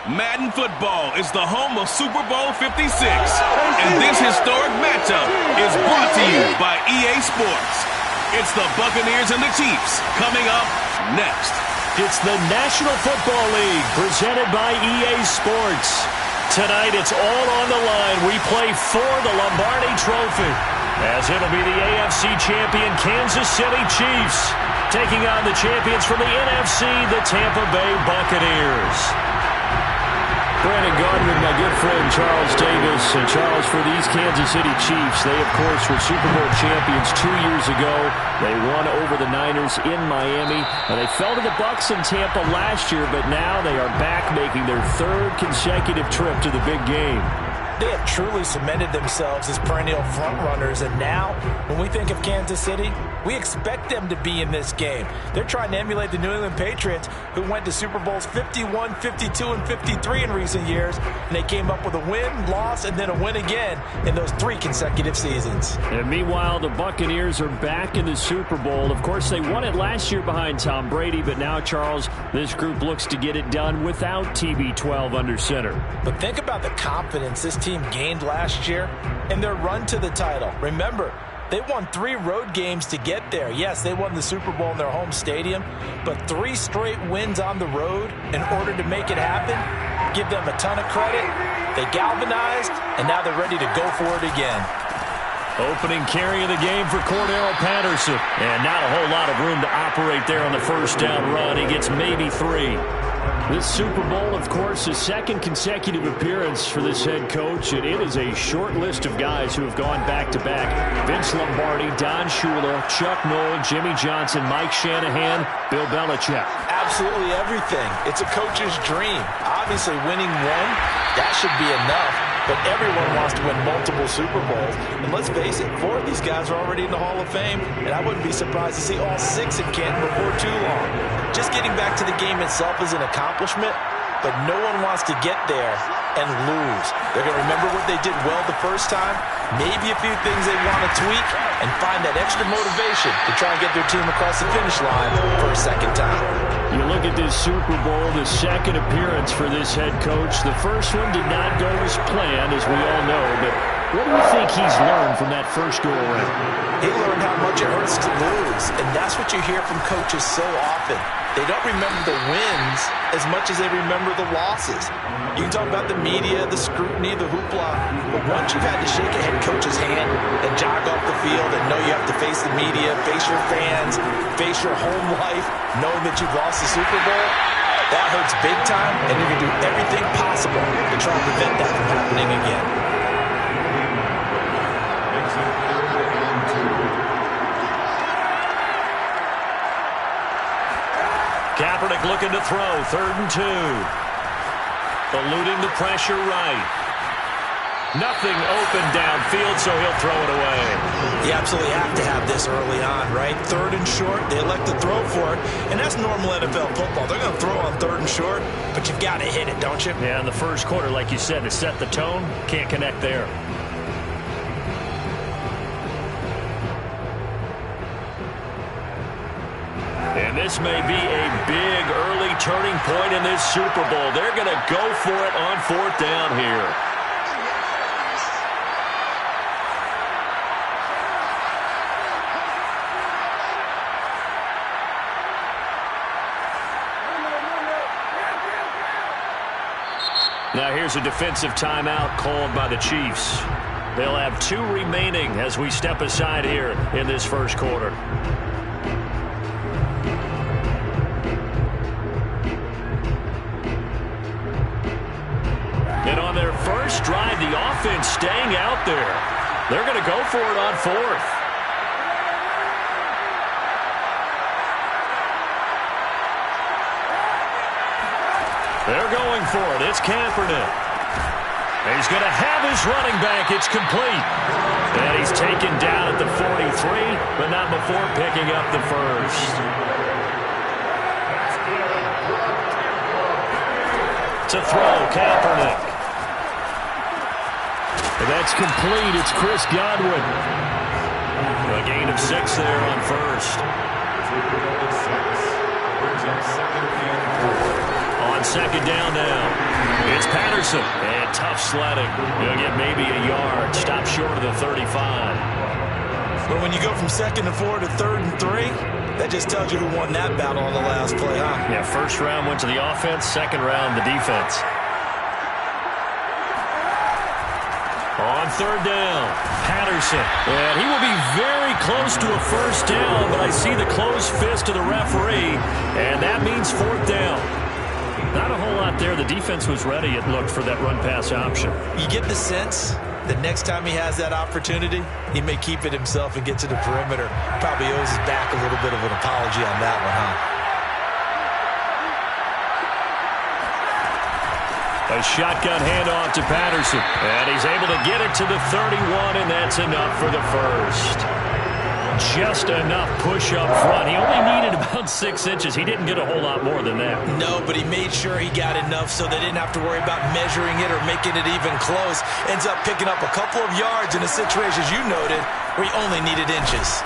Madden football is the home of Super Bowl 56. And this historic matchup is brought to you by EA Sports. It's the Buccaneers and the Chiefs coming up next. It's the National Football League presented by EA Sports. Tonight it's all on the line. We play for the Lombardi Trophy, as it'll be the AFC champion Kansas City Chiefs taking on the champions from the NFC, the Tampa Bay Buccaneers. Brandon Gaudin with my good friend Charles Davis. And Charles, for these Kansas City Chiefs, they of course were Super Bowl champions 2 years ago. They won over the Niners in Miami, and they fell to the Bucs in Tampa last year, but now they are back making their third consecutive trip to the big game. They have truly cemented themselves as perennial frontrunners, and now, when we think of Kansas City, we expect them to be in this game. They're trying to emulate the New England Patriots, who went to Super Bowls 51, 52, and 53 in recent years, and they came up with a win, loss, and then a win again in those 3 consecutive seasons. And meanwhile, the Buccaneers are back in the Super Bowl. Of course, they won it last year behind Tom Brady, but now, Charles, this group looks to get it done without TB12 under center. But think about the confidence this team gained last year in their run to the title. Remember, they won 3 road games to get there. Yes, they won the Super Bowl in their home stadium, but 3 straight wins on the road in order to make it happen. Give them a ton of credit. They galvanized, and now they're ready to go for it again. Opening carry of the game for Cordero Patterson. And not a whole lot of room to operate there on the first down run. He gets maybe 3. This Super Bowl, of course, his second consecutive appearance for this head coach, and it is a short list of guys who have gone back-to-back. Vince Lombardi, Don Shula, Chuck Noll, Jimmy Johnson, Mike Shanahan, Bill Belichick. Absolutely everything. It's a coach's dream. Obviously, winning one, that should be enough. But everyone wants to win multiple Super Bowls. And let's face it, 4 of these guys are already in the Hall of Fame, and I wouldn't be surprised to see all 6 in Canton before too long. Just getting back to the game itself is an accomplishment, but no one wants to get there and lose. They're going to remember what they did well the first time, maybe a few things they want to tweak, and find that extra motivation to try and get their team across the finish line for a second time. You look at this Super Bowl, the second appearance for this head coach. The first one did not go as planned, as we all know, but what do you think he's learned from that first go-around? He learned how much it hurts to lose, and that's what you hear from coaches so often. They don't remember the wins as much as they remember the losses. You can talk about the media, the scrutiny, the hoopla, but once you've had to shake a head coach's hand and jog off the field and know you have to face the media, face your fans, face your home life, knowing that you've lost the Super Bowl, that hurts big time, and you're going to do everything possible to try and prevent that from happening again. Kaepernick looking to throw, 3rd and 2. Eluding the pressure right. Nothing open downfield, so he'll throw it away. You absolutely have to have this early on, right? 3rd and short, they elect to throw for it, and that's normal NFL football. They're going to throw on 3rd and short, but you've got to hit it, don't you? Yeah, in the first quarter, like you said, to set the tone, can't connect there. And this may be a big early turning point in this Super Bowl. They're going to go for it on 4th down here. Now here's a defensive timeout called by the Chiefs. They'll have 2 remaining as we step aside here in this first quarter. And on their first drive, the offense staying out there. They're going to go for it on 4th. They're going for it. It's Kaepernick. He's going to have his running back. It's complete. And he's taken down at the 43, but not before picking up the first. To throw, Kaepernick. And that's complete. It's Chris Godwin. A gain of 6 there on first. On On second down now, it's Patterson. And tough sledding. He'll get maybe a yard. Stop short of the 35. But when you go from 2nd and 4 to 3rd and 3, that just tells you who won that battle on the last play, huh? Yeah, first round went to the offense, second round the defense. On third down, Patterson. And he will be very close to a first down, but I see the closed fist of the referee, and that means 4th down. Not a whole lot there. The defense was ready, it looked, for that run-pass option. You get the sense that next time he has that opportunity, he may keep it himself and get to the perimeter. Probably owes his back a little bit of an apology on that one, huh? A shotgun handoff to Patterson. And he's able to get it to the 31, and that's enough for the first. Just enough push up front. He only needed about 6 inches. He didn't get a whole lot more than that. No, but he made sure he got enough so they didn't have to worry about measuring it or making it even close. Ends up picking up a couple of yards in a situation, as you noted, where he only needed inches.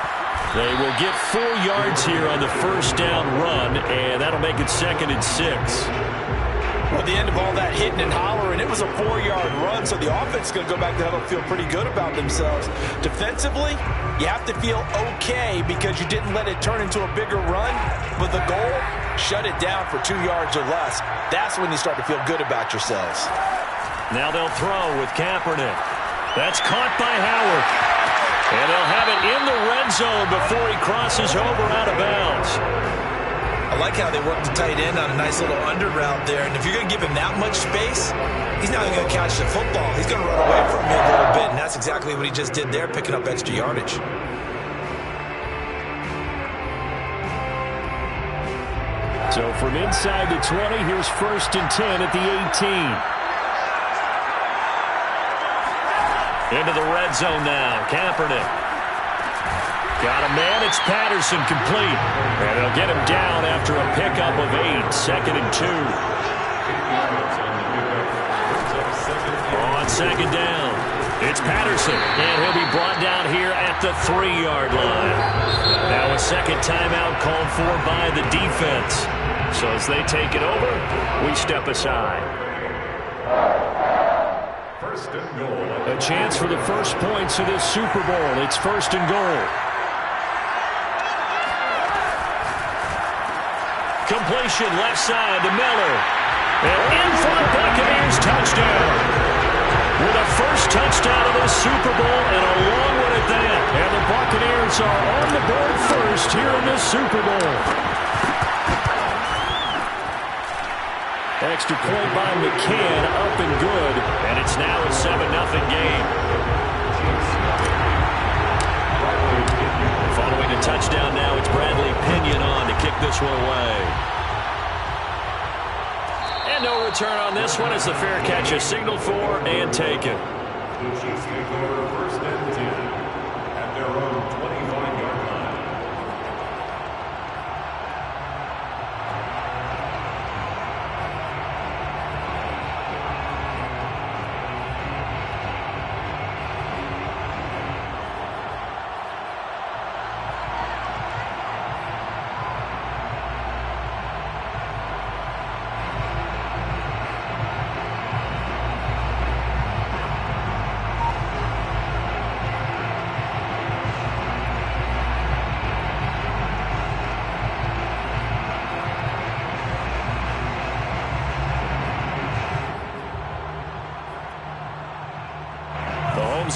They will get 4 yards here on the first down run, and that'll make it 2nd and 6. Well, at the end of all that hitting and hollering, it was a 4-yard run, so the offense is going to go back to huddle and feel pretty good about themselves. Defensively, you have to feel okay because you didn't let it turn into a bigger run. But the goal, shut it down for 2 yards or less. That's when you start to feel good about yourselves. Now they'll throw with Kaepernick. That's caught by Howard. And they'll have it in the red zone before he crosses over out of bounds. I like how they work the tight end on a nice little under route there. And if you're going to give him that much space, he's not going to catch the football. He's going to run away from you a little bit, and that's exactly what he just did there, picking up extra yardage. So from inside the 20, here's 1st and 10 at the 18. Into the red zone now, Kaepernick. Got a man, it's Patterson, complete. And they'll get him down after a pickup of 8, 2nd and 2. On second down, it's Patterson. And he'll be brought down here at the 3-yard line. Now a second timeout called for by the defense. So as they take it over, we step aside. First and goal. A chance for the first points of this Super Bowl. It's 1st and goal. Completion left side to Miller. And in front, Buccaneers touchdown. With a first touchdown of the Super Bowl and a long one at that. And the Buccaneers are on the board first here in this Super Bowl. Extra point by McCann, up and good. And it's now a 7-0 game. Following a touchdown now, it's Bradley Pinion on to kick this one away. And no return on this one as the fair catch is signaled for and taken. The Chiefs take over 1st and 10 at their own 25-yard line.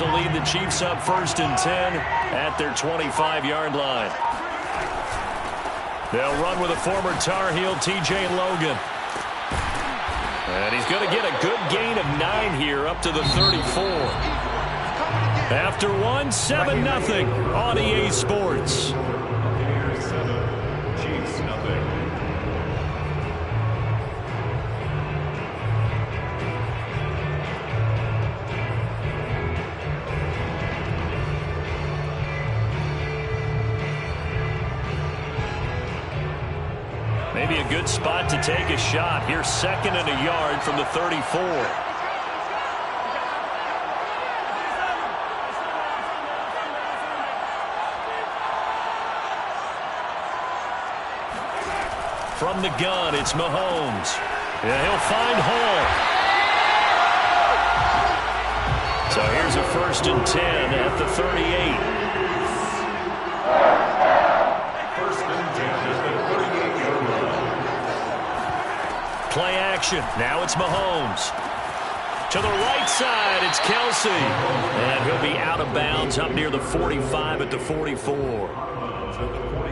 Will lead the Chiefs up 1st and 10 at their 25-yard line. They'll run with a former Tar Heel, T.J. Logan. And he's going to get a good gain of 9 here up to the 34. After one, 7-0 on EA Sports. Buccaneers 7, Chiefs 0. Maybe a good spot to take a shot. Here's 2nd and a yard from the 34. From the gun, it's Mahomes. Yeah, he'll find Hall. So here's a 1st and 10 at the 38. First and 10 is the 38-yard line. Play action. Now it's Mahomes. To the right side, it's Kelsey. And he'll be out of bounds up near the 45 at the 44.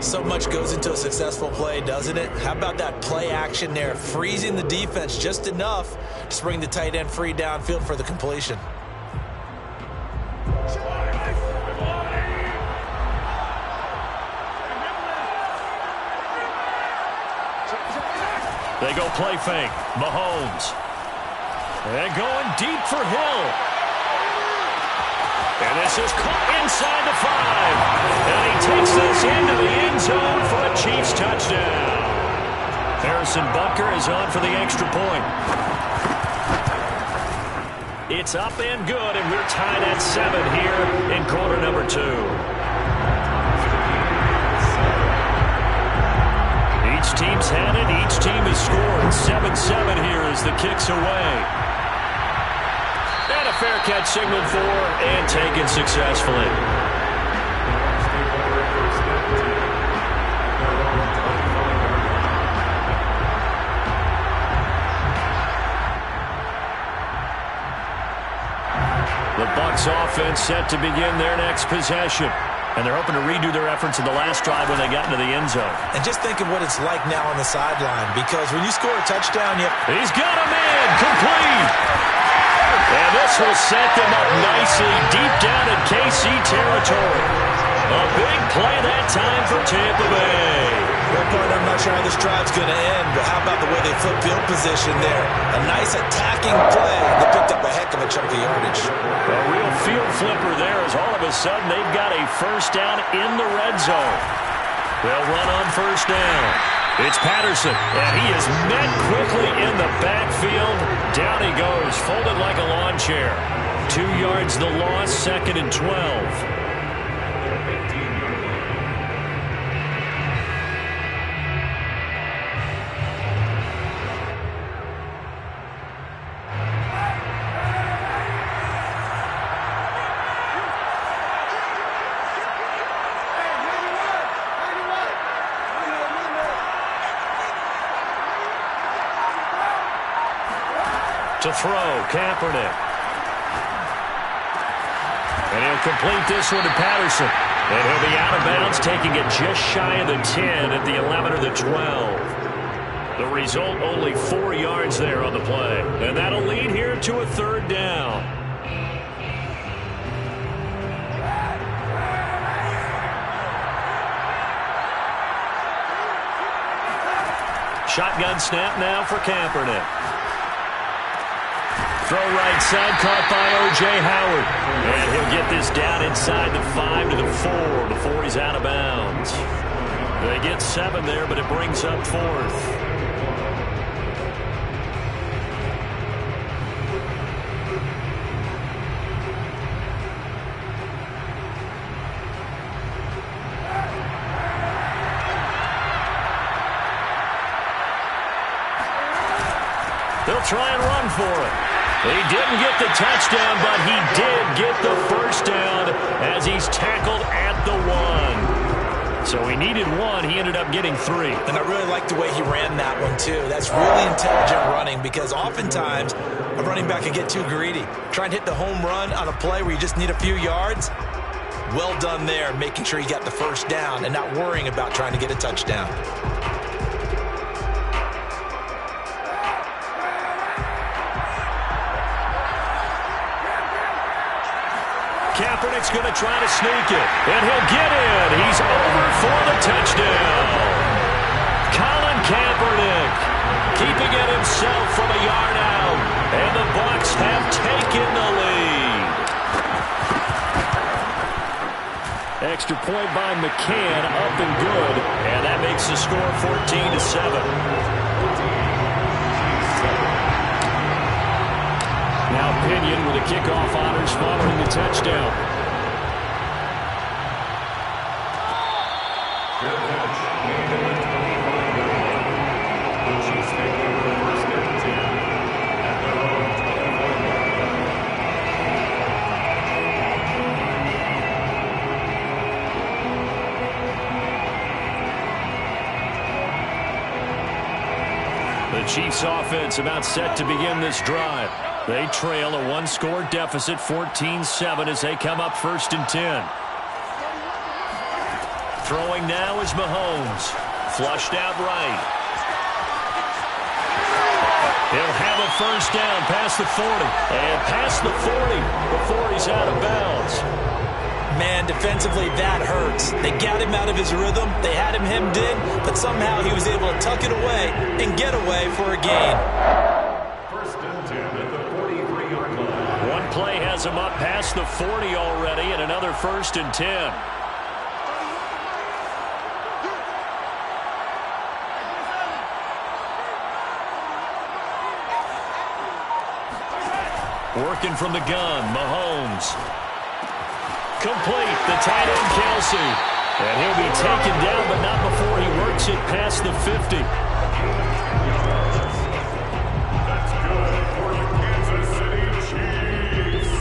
So much goes into a successful play, doesn't it? How about that play action there, freezing the defense just enough to bring the tight end free downfield for the completion. They go play fake. Mahomes. And going deep for Hill. And this is caught inside the 5. And he takes this into the end zone for a Chiefs touchdown. Harrison Butker is on for the extra point. It's up and good, and we're tied at 7 here in quarter number 2. Each team's had it. Each team has scored. 7-7 here as the kick's away. And a fair catch signaled for and taken successfully. The Bucs offense set to begin their next possession. And they're hoping to redo their efforts in the last drive when they got into the end zone. And just think of what it's like now on the sideline, because when you score a touchdown, he's got a man complete. And this will set them up nicely deep down in KC territory. A big play that time for Tampa Bay. Well, partner, I'm not sure how this drive's going to end, but how about the way they flip field position there? A nice attacking play that picked up a heck of a chunk of yardage. A real field flipper there as all of a sudden they've got a first down in the red zone. They'll run on first down. It's Patterson, and he is met quickly in the backfield. Down he goes, folded like a lawn chair. 2 yards the loss, 2nd and 12. To throw, Kaepernick. And he'll complete this one to Patterson. And he'll be out of bounds, taking it just shy of the 10 at the 11 or the 12. The result, only 4 yards there on the play. And that'll lead here to a 3rd down. Shotgun snap now for Kaepernick. Throw right side, caught by O.J. Howard. And he'll get this down inside the 5 to the 4 before he's out of bounds. They get 7 there, but it brings up 4th. They'll try and run for it. He didn't get the touchdown, but he did get the first down as he's tackled at the 1. So he needed 1. He ended up getting 3. And I really like the way he ran that one, too. That's really intelligent running, because oftentimes a running back can get too greedy. Try and hit the home run on a play where you just need a few yards. Well done there, making sure he got the first down and not worrying about trying to get a touchdown. Kaepernick's going to try to sneak it, and he'll get in. He's over for the touchdown. Colin Kaepernick keeping it himself from a yard out, and the Bucs have taken the lead. Extra point by McCann, up and good, and that makes the score 14-7. Now Pinion with a kickoff honors following the touchdown. Good catch. The Chiefs take over 1st and 10. The Chiefs offense about set to begin this drive. They trail a one-score deficit, 14-7, as they come up 1st and 10. Throwing now is Mahomes. Flushed out right. He'll have a first down past the 40. And past the 40 before he's out of bounds. Man, defensively, that hurts. They got him out of his rhythm. They had him hemmed in, but somehow he was able to tuck it away and get away for a gain. 1st and 10 at the 43-yard line. One play has him up past the 40 already, and another 1st and 10. Working from the gun, Mahomes. Complete, the tight end, Kelsey. And he'll be taken down, but not before he works it past the 50. That's good for the Kansas City Chiefs.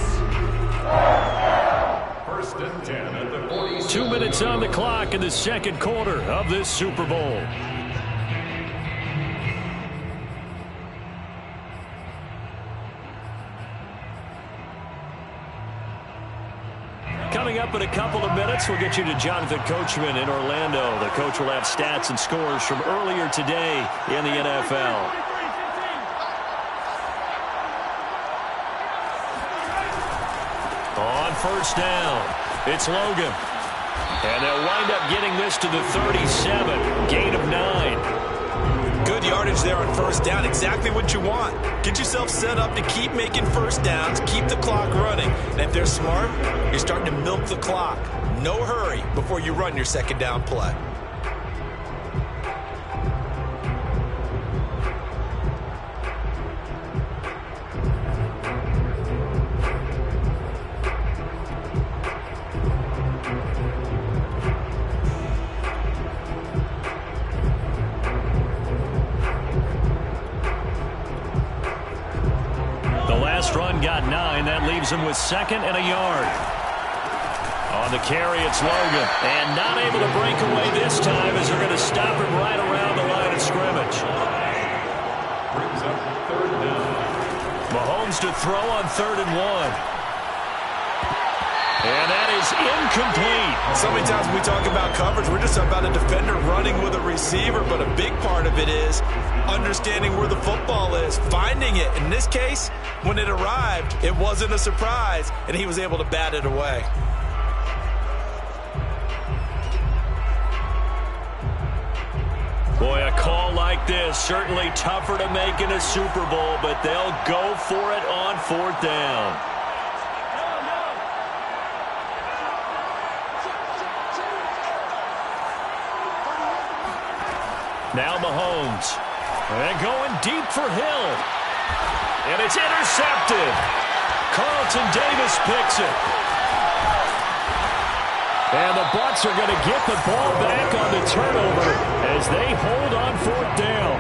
1st and 10 at the 40. 2 minutes on the clock in the second quarter of this Super Bowl. Coming up in a couple of minutes, we'll get you to Jonathan Coachman in Orlando. The coach will have stats and scores from earlier today in the NFL. On 1st down, it's Logan. And they'll wind up getting this to the 37, gain of 9. Good yardage there on 1st down. Exactly what you want. Get yourself set up to keep making 1st downs, keep the clock running. And if they're smart, you're starting to milk the clock. No hurry before you run your 2nd down play. Run got 9. That leaves him with 2nd and a yard. On the carry, it's Logan. And not able to break away this time as they're going to stop him right around the line of scrimmage. Brings up 3rd down. Mahomes to throw on 3rd and 1. And that is incomplete. So many times when we talk about coverage, we're just about a defender running with a receiver, but a big part of it is understanding where the football is, finding it. In this case, when it arrived, it wasn't a surprise, and he was able to bat it away. Boy, a call like this, certainly tougher to make in a Super Bowl, but they'll go for it on 4th down. Now Mahomes. And going deep for Hill. And it's intercepted. Carlton Davis picks it. And the Bucs are going to get the ball back on the turnover as they hold on 4th down.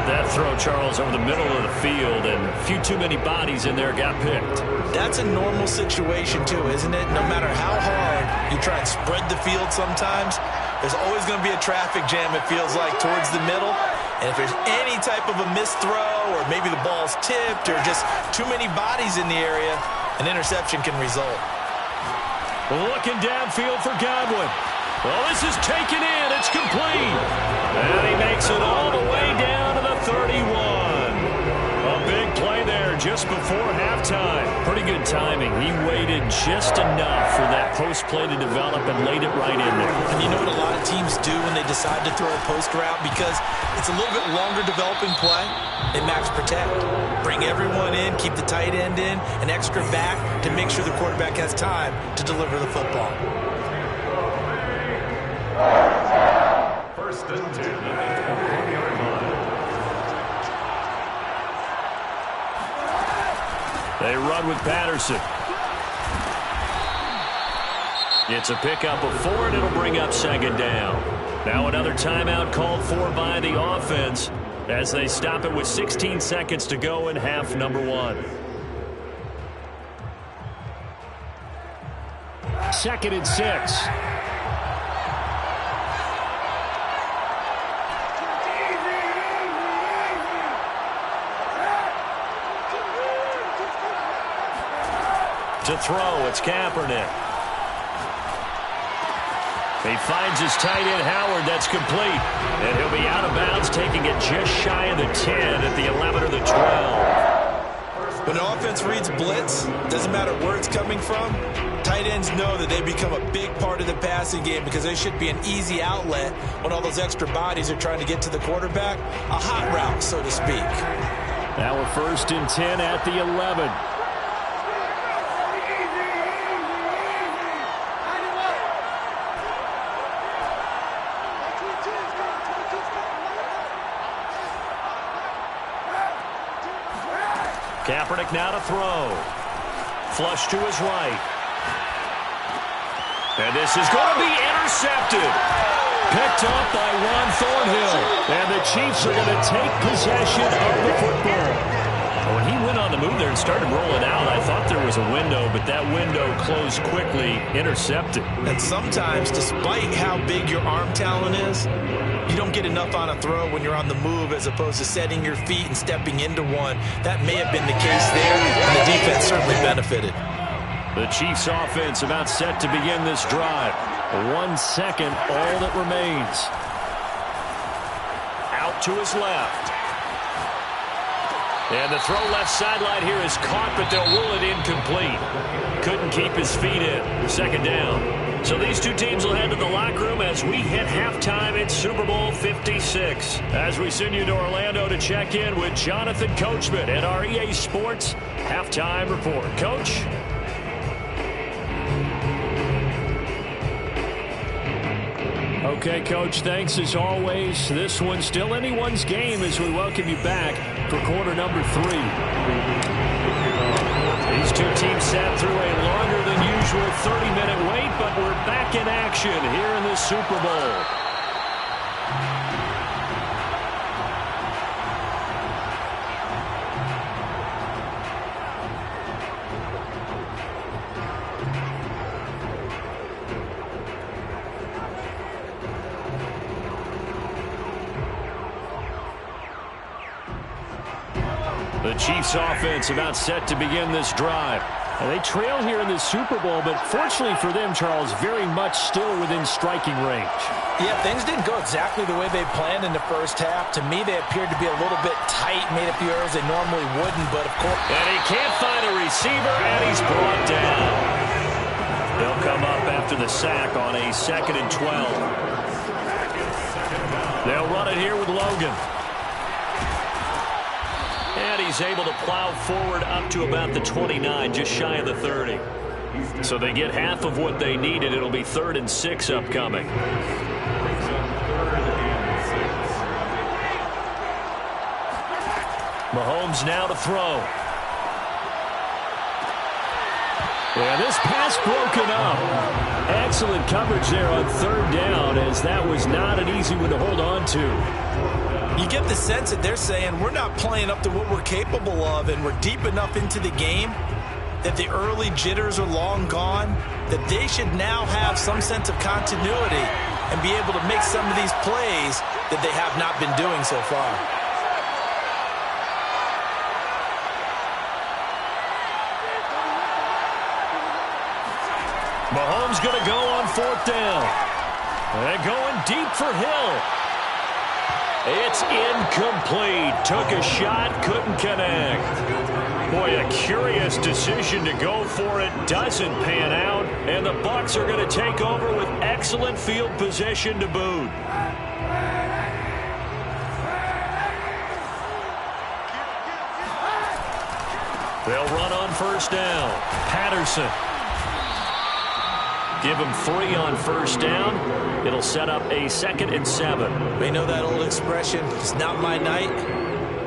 That throw, Charles, over the middle of the field, and a few too many bodies in there got picked. That's a normal situation, too, isn't it? No matter how hard you try and spread the field sometimes, there's always going to be a traffic jam, it feels like, towards the middle. And if there's any type of a missed throw, or maybe the ball's tipped, or just too many bodies in the area, an interception can result. Looking downfield for Godwin. Well, this is taken in. It's complete. And he makes it all the way down to the 31. A big play there just before halftime. Pretty good timing. He waited just enough for that post play to develop and laid it right in there. And you know what a lot of teams do when they decide to throw a post route? Because it's a little bit longer developing play. They max protect. Bring everyone in, keep the tight end in, an extra back to make sure the quarterback has time to deliver the football. 1st and 10 at the 20-yard line. They run with Patterson. It's a pickup of 4, and it'll bring up 2nd down. Now another timeout called for by the offense as they stop it with 16 seconds to go in half number 1. 2nd and 6. To throw, it's Kaepernick. He finds his tight end, Howard. That's complete. And he'll be out of bounds, taking it just shy of the 10 at the 11 or the 12. When an offense reads blitz, doesn't matter where it's coming from, tight ends know that they become a big part of the passing game because they should be an easy outlet when all those extra bodies are trying to get to the quarterback. A hot route, so to speak. Now we're 1st and 10 at the 11. Kaepernick now to throw. Flush to his right. And this is going to be intercepted. Picked up by Juan Thornhill. And the Chiefs are going to take possession of the football. When he went on the move there and started rolling out, I thought there was a window, but that window closed quickly, intercepted. And sometimes, despite how big your arm talent is, you don't get enough on a throw when you're on the move as opposed to setting your feet and stepping into one. That may have been the case there, and the defense certainly benefited. The Chiefs offense about set to begin this drive. 1 second, all that remains. Out to his left. And the throw left sideline here is caught, but they'll rule it incomplete. Couldn't keep his feet in. 2nd down. So these two teams will head to the locker room as we hit halftime in Super Bowl 56. As we send you to Orlando to check in with Jonathan Coachman at our EA Sports Halftime Report. Coach? Okay, Coach, thanks as always. This one's still anyone's game as we welcome you back for quarter number 3. These two teams sat through a longer than usual 30-minute wait, but we're back in action here in the Super Bowl. The Chiefs offense about set to begin this drive. And they trail here in the Super Bowl, but fortunately for them, Charles, very much still within striking range. Yeah, things didn't go exactly the way they planned in the first half. To me, they appeared to be a little bit tight, made a few errors they normally wouldn't, but of course... And he can't find a receiver, and he's brought down. They'll come up after the sack on a 2nd and 12. They'll run it here with Logan. And he's able to plow forward up to about the 29, just shy of the 30. So they get half of what they needed. It'll be 3rd and 6 upcoming. Mahomes now to throw. Yeah, this pass broken up. Excellent coverage there on 3rd down, as that was not an easy one to hold on to. You get the sense that they're saying we're not playing up to what we're capable of, and we're deep enough into the game that the early jitters are long gone, that they should now have some sense of continuity and be able to make some of these plays that they have not been doing so far. Mahomes going to go on 4th down. They're going deep for Hill. It's incomplete. Took a shot, couldn't connect. Boy, a curious decision to go for it. Doesn't pan out. And the Bucs are going to take over with excellent field position to boot. They'll run on 1st down. Patterson. Give him 3 on 1st down. It'll set up a 2nd and 7. We know that old expression, it's not my night.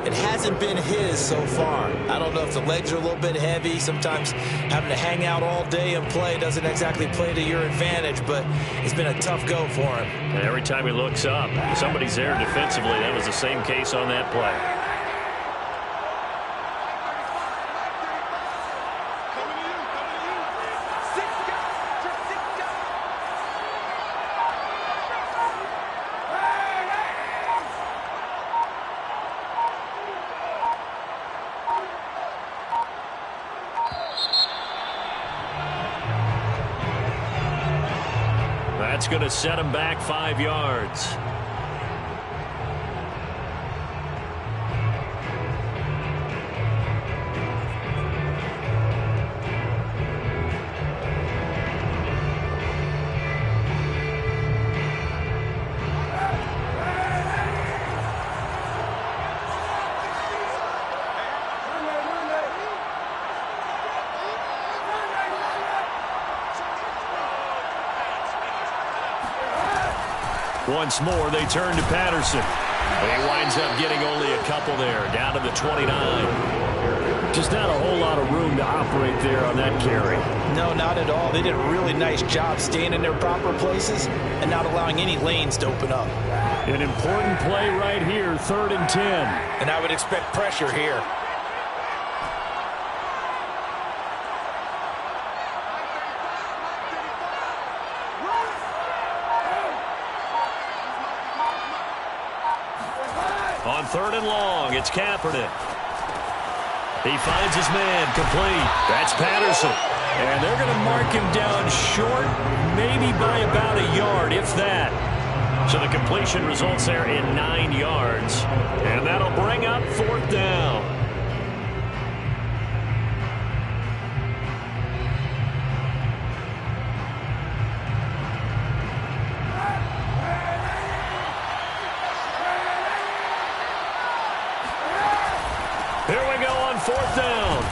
It hasn't been his so far. I don't know if the legs are a little bit heavy. Sometimes having to hang out all day and play doesn't exactly play to your advantage, but it's been a tough go for him. And every time he looks up, somebody's there defensively. That was the same case on that play. That's going to set him back 5 yards. Once more, they turn to Patterson. He winds up getting only a couple there, down to the 29. Just not a whole lot of room to operate there on that carry. No, not at all. They did a really nice job staying in their proper places and not allowing any lanes to open up. An important play right here, 3rd and 10. And I would expect pressure here. On 3rd and long, it's Kaepernick. He finds his man, complete. That's Patterson. And they're going to mark him down short, maybe by about a yard, if that. So the completion results there in 9 yards. And that'll bring up 4th down. Here we go on 4th down.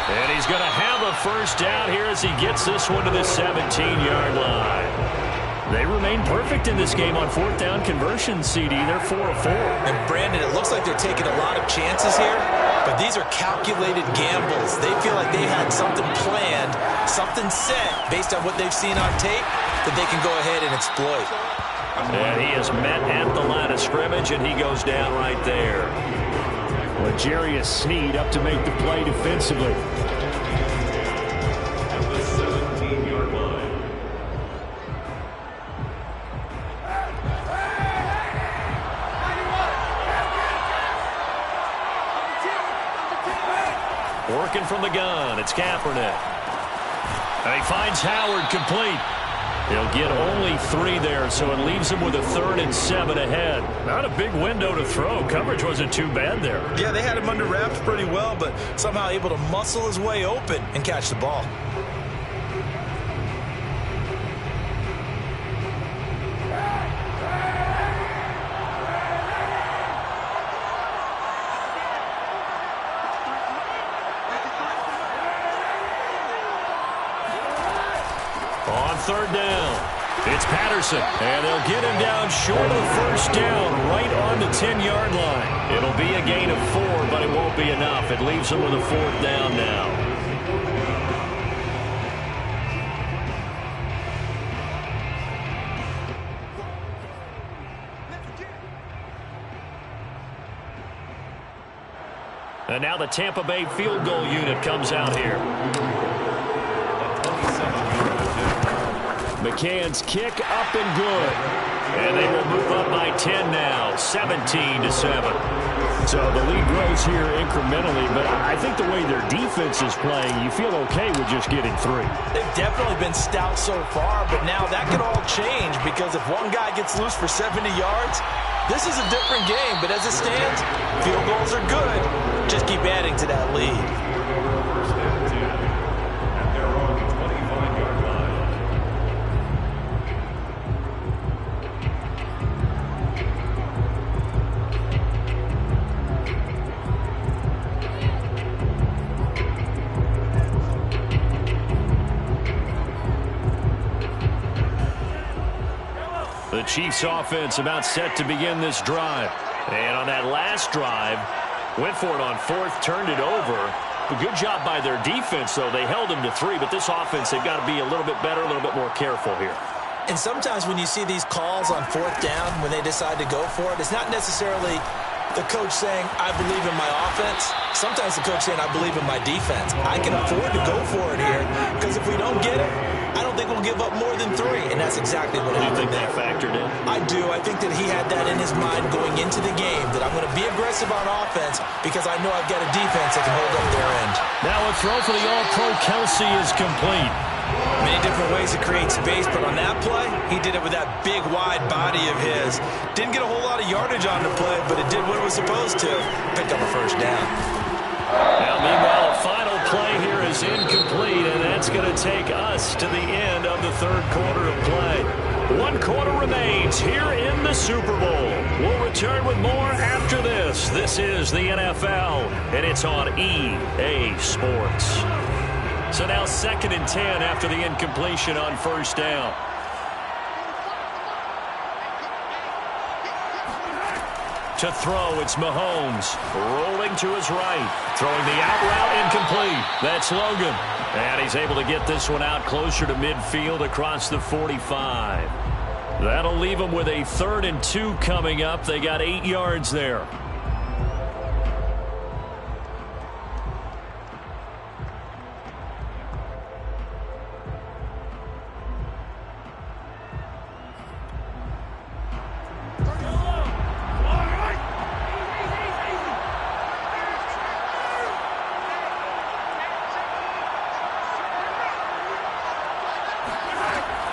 And he's going to have a first down here as he gets this one to the 17-yard line. They remain perfect in this game on 4th down conversion, CD. They're 4 of 4. And Brandon, it looks like they're taking a lot of chances here, but these are calculated gambles. They feel like they had something planned, something set based on what they've seen on tape that they can go ahead and exploit. And he is met at the line of scrimmage, and he goes down right there. L'Jarius Sneed up to make the play defensively. At the 17-yard line. Working from the gun, it's Kaepernick. And he finds Howard complete. He'll get only 3 there, so it leaves him with a 3rd and 7 ahead. Not a big window to throw. Coverage wasn't too bad there. Yeah, they had him under wraps pretty well, but somehow able to muscle his way open and catch the ball. On 3rd down, it's Patterson, and they'll get him down short of the first down, right on the 10-yard line. It'll be a gain of 4, but it won't be enough. It leaves him with a 4th down now. And now the Tampa Bay field goal unit comes out here. McCann's kick up and good. And they will move up by 10 now, 17-7. So the lead grows here incrementally, but I think the way their defense is playing, you feel okay with just getting 3. They've definitely been stout so far, but now that could all change because if one guy gets loose for 70 yards, this is a different game. But as it stands, field goals are good. Just keep adding to that lead. First and 10 at their own 25-yard line. The Chiefs offense about set to begin this drive. And on that last drive, went for it on 4th, turned it over. A good job by their defense, though. They held them to 3, but this offense, they've got to be a little bit better, a little bit more careful here. And sometimes when you see these calls on 4th down, when they decide to go for it, it's not necessarily the coach saying, I believe in my offense. Sometimes the coach saying, I believe in my defense. I can afford to go for it here because if we don't get it, I don't think we'll give up more than 3, and that's exactly what happened. Do you think that factored in? I do. I think that he had that in his mind going into the game, that I'm going to be aggressive on offense because I know I've got a defense that can hold up their end. Now a throw for the All-Pro Kelsey is complete. Many different ways to create space, but on that play, he did it with that big, wide body of his. Didn't get a whole lot of yardage on the play, but it did what it was supposed to. Picked up a first down. Now, meanwhile, a final play here is incomplete, and that's going to take us to the end of the third quarter of play. 1 quarter remains here in the Super Bowl. We'll return with more after this. This is the NFL, and it's on EA Sports. So now 2nd and 10 after the incompletion on first down. To throw, it's Mahomes. Rolling to his right. Throwing the out route incomplete. That's Logan. And he's able to get this one out closer to midfield across the 45. That'll leave him with a 3rd and 2 coming up. They got 8 yards there.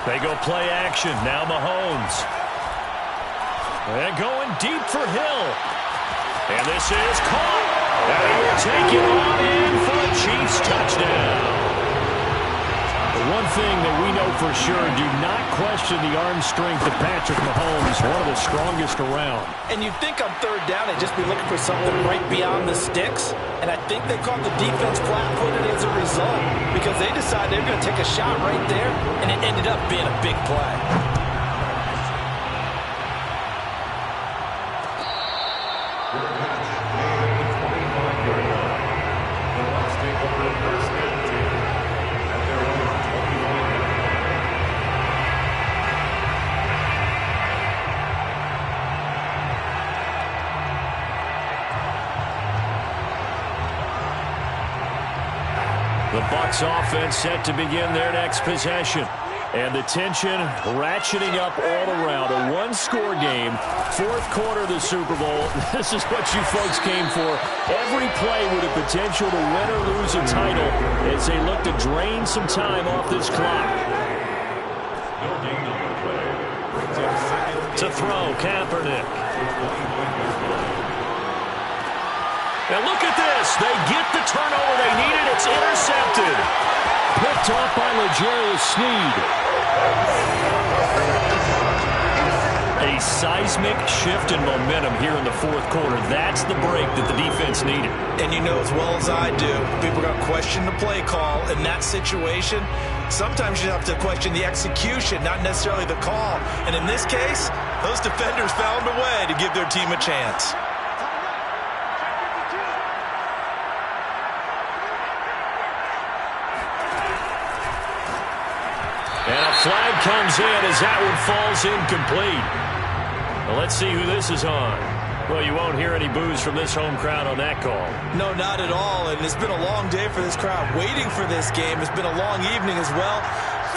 They go play action. Now Mahomes. And going deep for Hill. And this is caught. And he will take it on in for a Chiefs touchdown. The one thing that we know for sure, do not question the arm strength of Patrick Mahomes, one of the strongest around. And you'd think on 3rd down they'd just be looking for something right beyond the sticks. And I think they caught the defense flat-footed as a result because they decided they were going to take a shot right there, and it ended up being a big play. The Bucs offense set to begin their next possession. And the tension ratcheting up all around. A 1-score game, 4th quarter of the Super Bowl. This is what you folks came for. Every play with the potential to win or lose a title as they look to drain some time off this clock. To throw, Kaepernick. Now look at this. They get the turnover they needed. It's intercepted. Picked off by L'Jarius Sneed. A seismic shift in momentum here in the 4th quarter. That's the break that the defense needed. And you know as well as I do, people are going to question the play call in that situation. Sometimes you have to question the execution, not necessarily the call. And in this case, those defenders found a way to give their team a chance. And a flag comes in as that one falls incomplete. Well, let's see who this is on. Well, you won't hear any boos from this home crowd on that call. No, not at all. And it's been a long day for this crowd waiting for this game. It's been a long evening as well.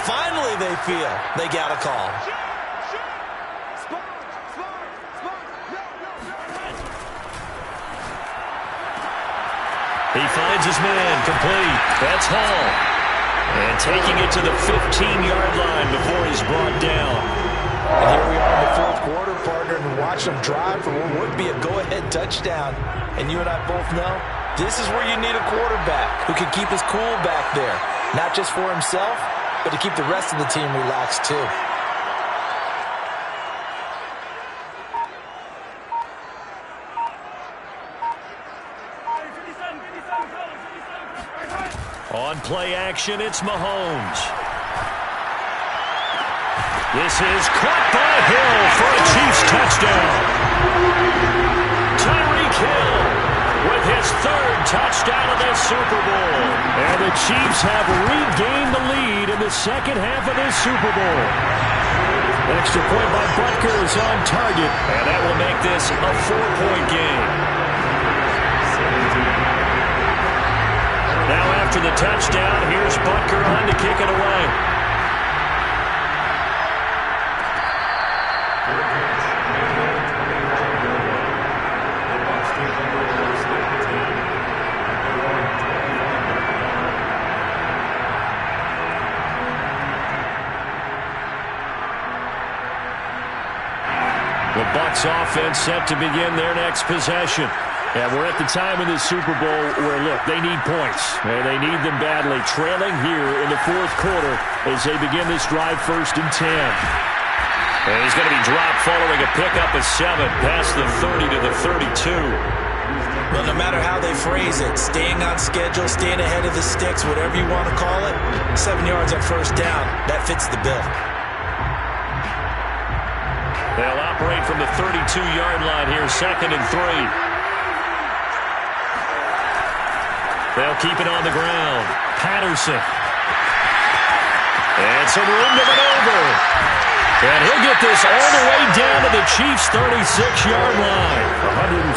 Finally, they feel they got a call. He finds his man, complete. That's Hall. And taking it to the 15-yard line before he's brought down. And here we are in the 4th quarter, partner, and watch them drive for what would be a go-ahead touchdown. And you and I both know this is where you need a quarterback who can keep his cool back there. Not just for himself, but to keep the rest of the team relaxed too. On play action, it's Mahomes. This is caught by Hill for a Chiefs touchdown. Tyreek Hill with his 3rd touchdown of the Super Bowl. And the Chiefs have regained the lead in the 2nd half of this Super Bowl. An extra point by Butker is on target, and that will make this a 4-point game. Now after the touchdown, here's Butker on to kick it away. Bucs offense set to begin their next possession. And we're at the time in this Super Bowl where, look, they need points. And they need them badly. Trailing here in the fourth quarter as they begin this drive, 1st and 10. And he's going to be dropped following a pickup of 7 past the 30 to the 32. Well, no matter how they phrase it, staying on schedule, staying ahead of the sticks, whatever you want to call it, 7 yards on 1st down, that fits the bill. They'll operate from the 32-yard line here, 2nd and 3. They'll keep it on the ground. Patterson. And some room to maneuver. And he'll get this all the way down to the Chiefs' 36-yard line.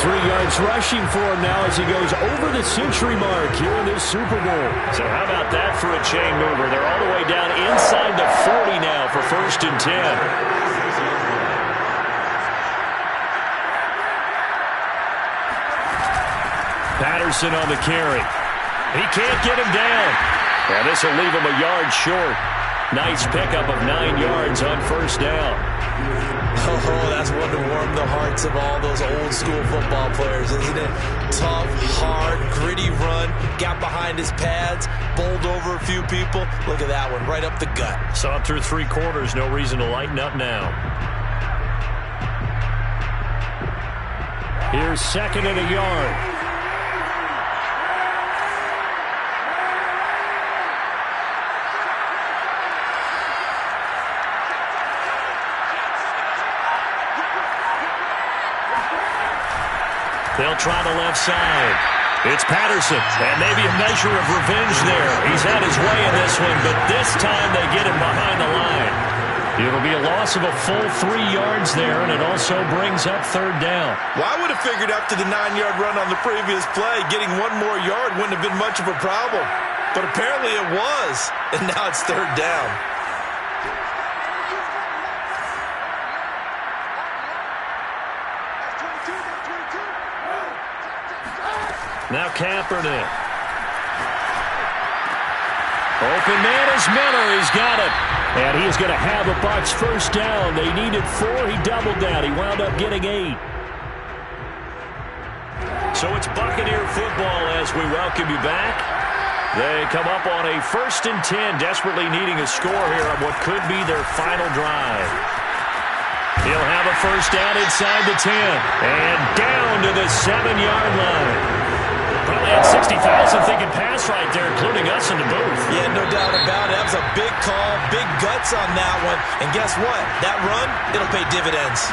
103 yards rushing for him now as he goes over the century mark here in this Super Bowl. So how about that for a chain mover? They're all the way down inside the 40 now for 1st and 10. Patterson on the carry. He can't get him down. And this will leave him a yard short. Nice pickup of 9 yards on 1st down. Oh, that's one to warm the hearts of all those old-school football players, isn't it? Tough, hard, gritty run. Got behind his pads, bowled over a few people. Look at that one, right up the gut. Saw it through 3 quarters. No reason to lighten up now. Here's 2nd and a yard. They'll try the left side. It's Patterson, and maybe a measure of revenge there. He's had his way in this one, but this time they get him behind the line. It'll be a loss of a full 3 yards there, and it also brings up 3rd down. Well, I would have figured after the 9-yard run on the previous play, getting 1 more yard wouldn't have been much of a problem. But apparently it was, and now it's 3rd down. Now Kaepernick. Open man is Miller. He's got it. And he's going to have a Bucs 1st down. They needed 4. He doubled that. He wound up getting 8. So it's Buccaneer football as we welcome you back. They come up on a 1st and 10, desperately needing a score here on what could be their final drive. He'll have a 1st down inside the 10. And down to the 7-yard line. Probably had 60,000 thinking pass right there, including us in the booth. Yeah, no doubt about it. That was a big call, big guts on that one. And guess what? That run, it'll pay dividends.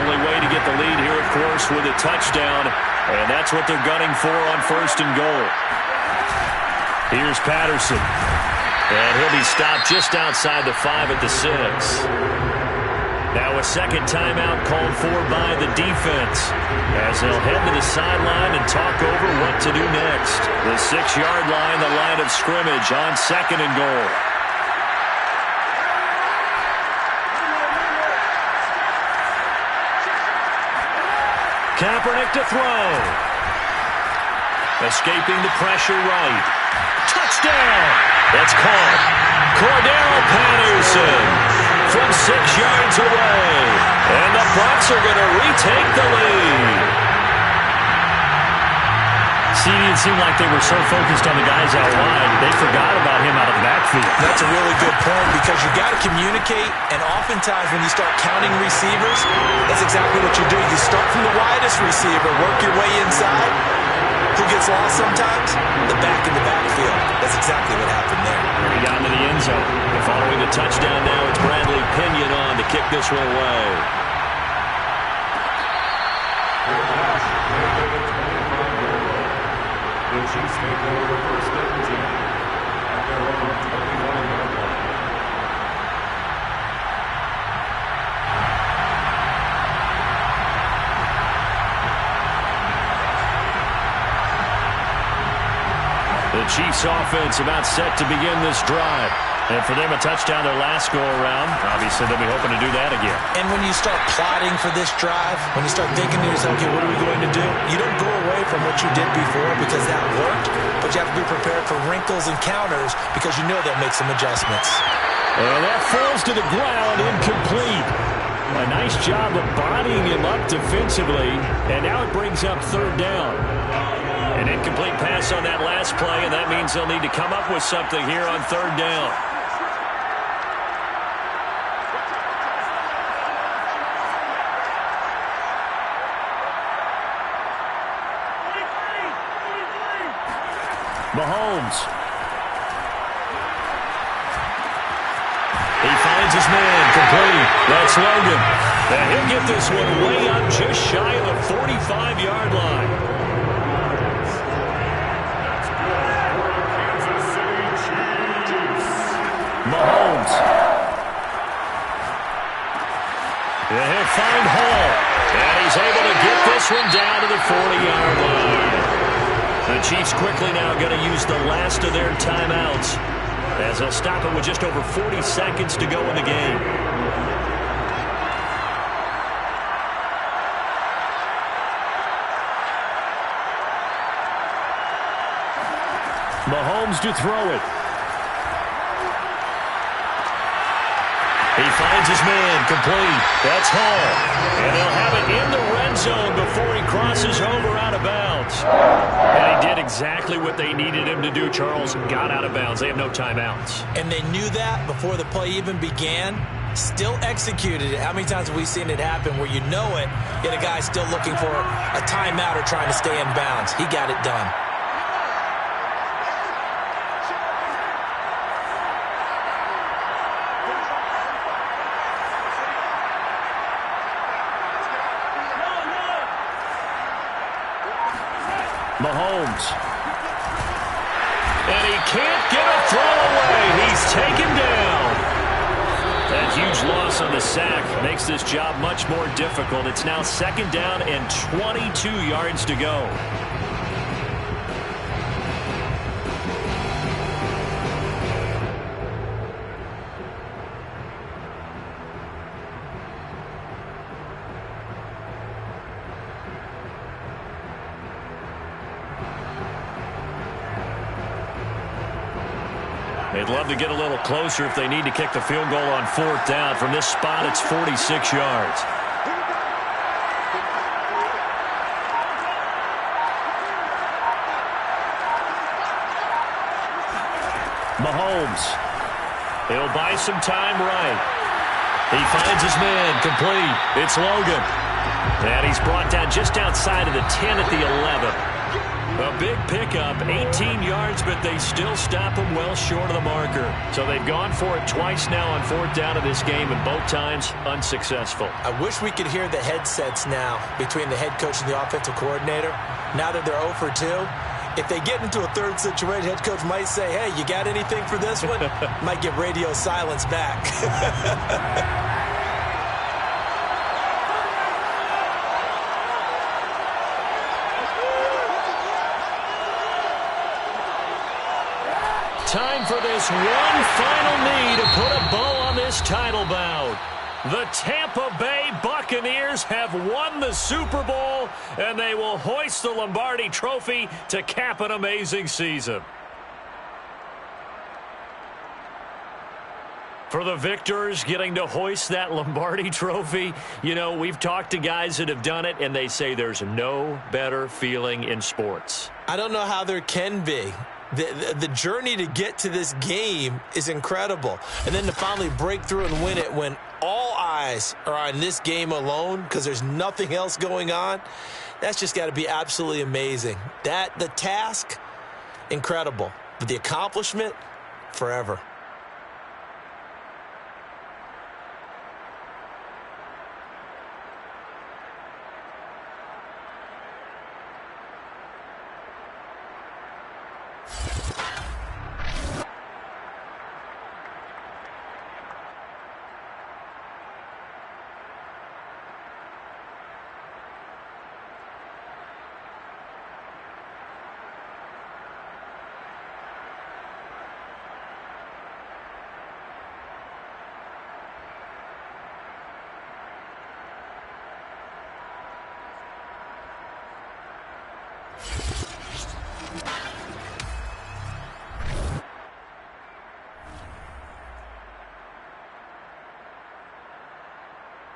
Only way to get the lead here, of course, with a touchdown. And that's what they're gunning for on 1st and goal. Here's Patterson. And he'll be stopped just outside the 5 at the 6. Now a 2nd timeout called for by the defense as they'll head to the sideline and talk over what to do next. The 6-yard line, the line of scrimmage on 2nd and goal. Kaepernick to throw. Escaping the pressure right. Touchdown! That's caught. Cordero Patterson from 6 yards away. And the Bucs are going to retake the lead. See, it seemed like they were so focused on the guys out wide, they forgot about him out of the backfield. That's a really good point because you got to communicate, and oftentimes when you start counting receivers, that's exactly what you do. You start from the widest receiver, work your way inside. Who gets lost sometimes? The back in the backfield. That's exactly what happened there. He got into the end zone. And following the touchdown now, it's Bradley Pinion on to kick this one away. The Chiefs make over 1st and 10 at their own 21-yard line. The Chiefs offense about set to begin this drive. And for them, a touchdown their last go-around. Obviously, they'll be hoping to do that again. And when you start plotting for this drive, when you start thinking to yourself, okay, what are we going to do? You don't go away from what you did before because that worked, but but you have to be prepared for wrinkles and counters because you know they'll make some adjustments. And that falls to the ground, incomplete. A nice job of bodying him up defensively, and now it brings up third down. An incomplete pass on that last play, and that means they'll need to come up with something here on third down. Mahomes. He finds his man, complete. That's Logan. And he'll get this one way up just shy of the 45-yard line. Mahomes. And he'll find Hall. And he's able to get this one down to the 40-yard line. The Chiefs quickly now going to use the last of their timeouts, as they'll stop it with just over 40 seconds to go in the game. Mahomes to throw it. He finds his man, complete. That's Hall. And they'll have it in the red zone before he crosses over out of bounds. And he did exactly what they needed him to do, Charles. Got out of bounds. They have no timeouts. And they knew that before the play even began. Still executed it. How many times have we seen it happen where you know it, yet a guy still looking for a timeout or trying to stay in bounds? He got it done. Mahomes. And he can't get a throw away. He's taken down. That huge loss on the sack makes this job much more difficult. It's now second down and 22 yards to go. They'd love to get a little closer if they need to kick the field goal on fourth down. From this spot, it's 46 yards. Mahomes. He'll buy some time right. He finds his man, complete. It's Logan. And he's brought down just outside of the 10 at the 11. A big pickup, 18 yards, but they still stop him well short of the marker. So they've gone for it twice now on fourth down in this game, and both times unsuccessful. I wish we could hear the headsets now between the head coach and the offensive coordinator. Now that they're 0 for 2, if they get into a third situation, head coach might say, hey, you got anything for this one? Might get radio silence back. Time for this one final knee to put a bow on this title bout. The Tampa Bay Buccaneers have won the Super Bowl, and they will hoist the Lombardi Trophy to cap an amazing season. For the victors getting to hoist that Lombardi Trophy, you know, we've talked to guys that have done it, and they say there's no better feeling in sports. I don't know how there can be. The journey to get to this game is incredible. And then to finally break through and win it when all eyes are on this game alone because there's nothing else going on, that's just got to be absolutely amazing. The task, incredible. But the accomplishment, forever.